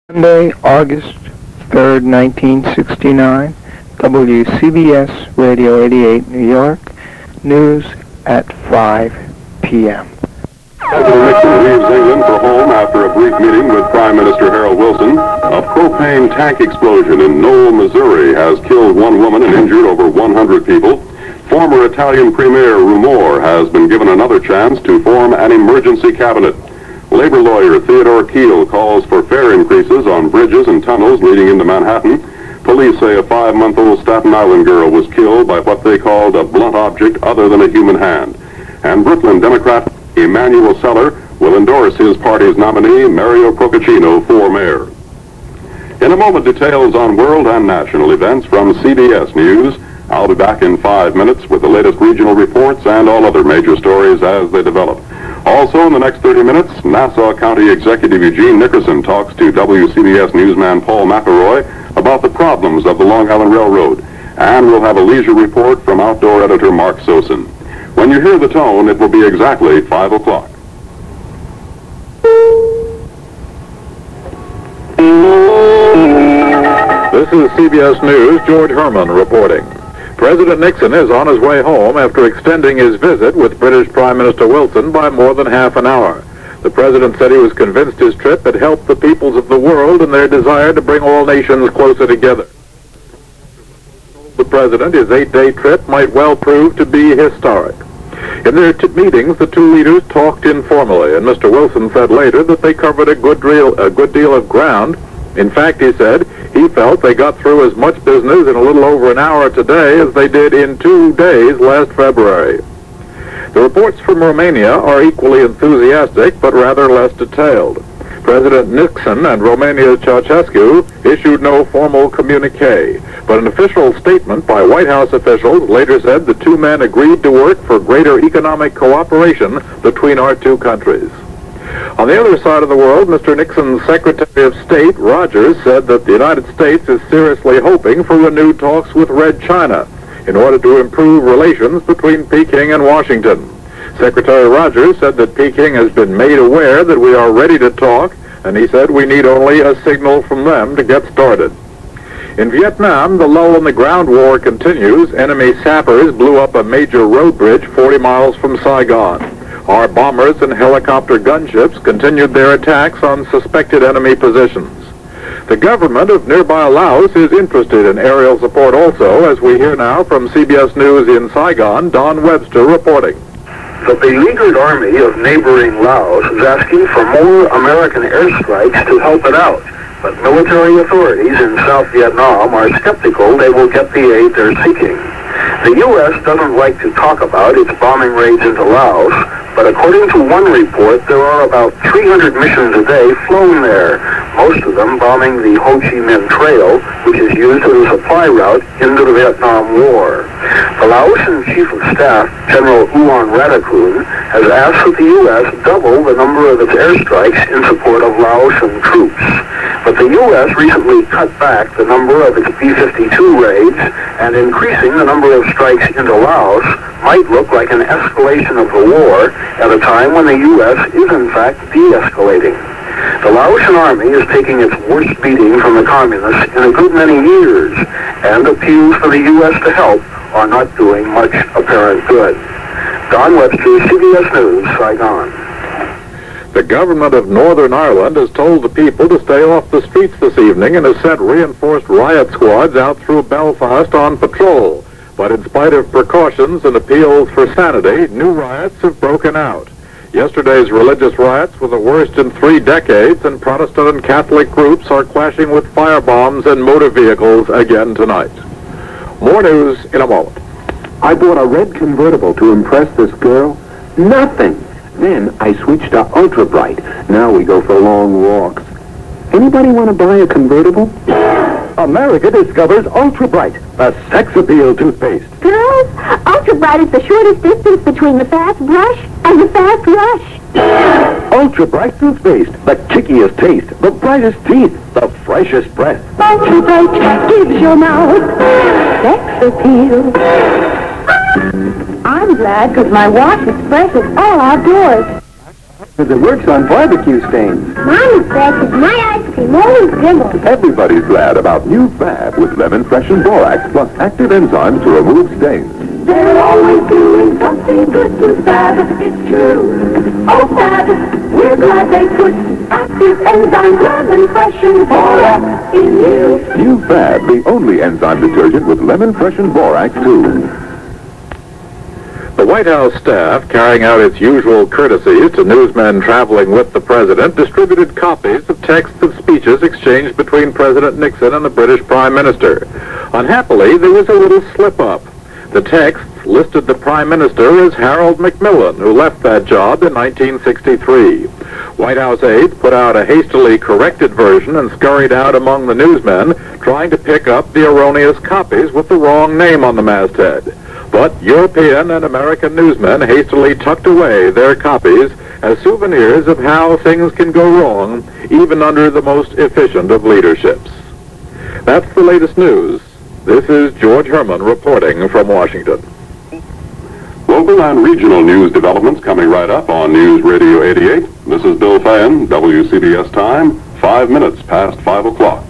Monday, August 3rd, 1969, WCBS Radio 88, New York, news at 5 p.m. President Nixon leaves England for home after a brief meeting with Prime Minister Harold Wilson. A propane tank explosion in Knoll, Missouri has killed one woman and injured over 100 people. Former Italian Premier Rumor has been given another chance to form an emergency cabinet. Labor lawyer Theodore Keel calls for fare increases on bridges and tunnels leading into Manhattan. Police say a 5-month-old Staten Island girl was killed by what they called a blunt object other than a human hand. And Brooklyn Democrat Emmanuel Seller will endorse his party's nominee, Mario Procaccino, for mayor. In a moment, details on world and national events from CBS News. I'll be back in 5 minutes with the latest regional reports and all other major stories as they develop. Also, in the next 30 minutes, Nassau County Executive Eugene Nickerson talks to WCBS newsman Paul McElroy about the problems of the Long Island Railroad. And we'll have a leisure report from outdoor editor Mark Sosin. When you hear the tone, it will be exactly 5 o'clock. This is CBS News, George Herman reporting. President Nixon is on his way home after extending his visit with British Prime Minister Wilson by more than half an hour. The president said he was convinced his trip had helped the peoples of the world in their desire to bring all nations closer together. The president, his 8-day trip might well prove to be historic. In their meetings, the two leaders talked informally, and Mr. Wilson said later that they covered a good deal of ground. In fact, he said, he felt they got through as much business in a little over an hour today as they did in 2 days last February. The reports from Romania are equally enthusiastic, but rather less detailed. President Nixon and Romania's Ceausescu issued no formal communique, but an official statement by White House officials later said the two men agreed to work for greater economic cooperation between our two countries. On the other side of the world, Mr. Nixon's Secretary of State, Rogers, said that the United States is seriously hoping for renewed talks with Red China in order to improve relations between Peking and Washington. Secretary Rogers said that Peking has been made aware that we are ready to talk, and he said we need only a signal from them to get started. In Vietnam, the lull in the ground war continues. Enemy sappers blew up a major road bridge 40 miles from Saigon. Our bombers and helicopter gunships continued their attacks on suspected enemy positions. The government of nearby Laos is interested in aerial support also, as we hear now from CBS News in Saigon, Don Webster reporting. The beleaguered army of neighboring Laos is asking for more American airstrikes to help it out. But military authorities in South Vietnam are skeptical they will get the aid they're seeking. The U.S. doesn't like to talk about its bombing raids into Laos, but according to one report, there are about 300 missions a day flown there, most of them bombing the Ho Chi Minh Trail, which is used as a supply route into the Vietnam War. The Laotian Chief of Staff, General Ulan Radakun, has asked that the U.S. double the number of its airstrikes in support of Laotian troops. But the U.S. recently cut back the number of its B-52 raids, and increasing the number of strikes into Laos might look like an escalation of the war at a time when the U.S. is in fact de-escalating. The Laotian army is taking its worst beating from the communists in a good many years, and appeals for the U.S. to help are not doing much apparent good. Don Webster, CBS News, Saigon. The government of Northern Ireland has told the people to stay off the streets this evening and has sent reinforced riot squads out through Belfast on patrol. But in spite of precautions and appeals for sanity, new riots have broken out. Yesterday's religious riots were the worst in 3 decades, and Protestant and Catholic groups are clashing with firebombs and motor vehicles again tonight. More news in a moment. I bought a red convertible to impress this girl. Nothing. Then I switched to Ultra Bright. Now we go for long walks. Anybody want to buy a convertible? America discovers Ultra Bright, the sex appeal toothpaste. Girls, Ultra Bright is the shortest distance between the fast brush and the fast rush. Ultra Bright toothpaste, the kickiest taste, the brightest teeth, the freshest breath. Ultra Bright gives your mouth sex appeal. I'm glad because my wash is fresh as all outdoors. Because it works on barbecue stains. Mine is fresh as my ice juicy, more dribble. Everybody's glad about new Fab with lemon fresh and borax plus active enzymes to remove stains. They're always doing something good to Fab. It's true. Oh, Fab, we're glad they put active enzymes, lemon fresh and borax in you. New Fab, the only enzyme detergent with lemon fresh and borax too. The White House staff, carrying out its usual courtesies to newsmen traveling with the president, distributed copies of texts of speeches exchanged between President Nixon and the British Prime Minister. Unhappily, there was a little slip-up. The texts listed the Prime Minister as Harold Macmillan, who left that job in 1963. White House aides put out a hastily corrected version and scurried out among the newsmen, trying to pick up the erroneous copies with the wrong name on the masthead. But European and American newsmen hastily tucked away their copies as souvenirs of how things can go wrong, even under the most efficient of leaderships. That's the latest news. This is George Herman reporting from Washington. Local and regional news developments coming right up on News Radio 88. This is Bill Fan, WCBS time, 5 minutes past 5 o'clock.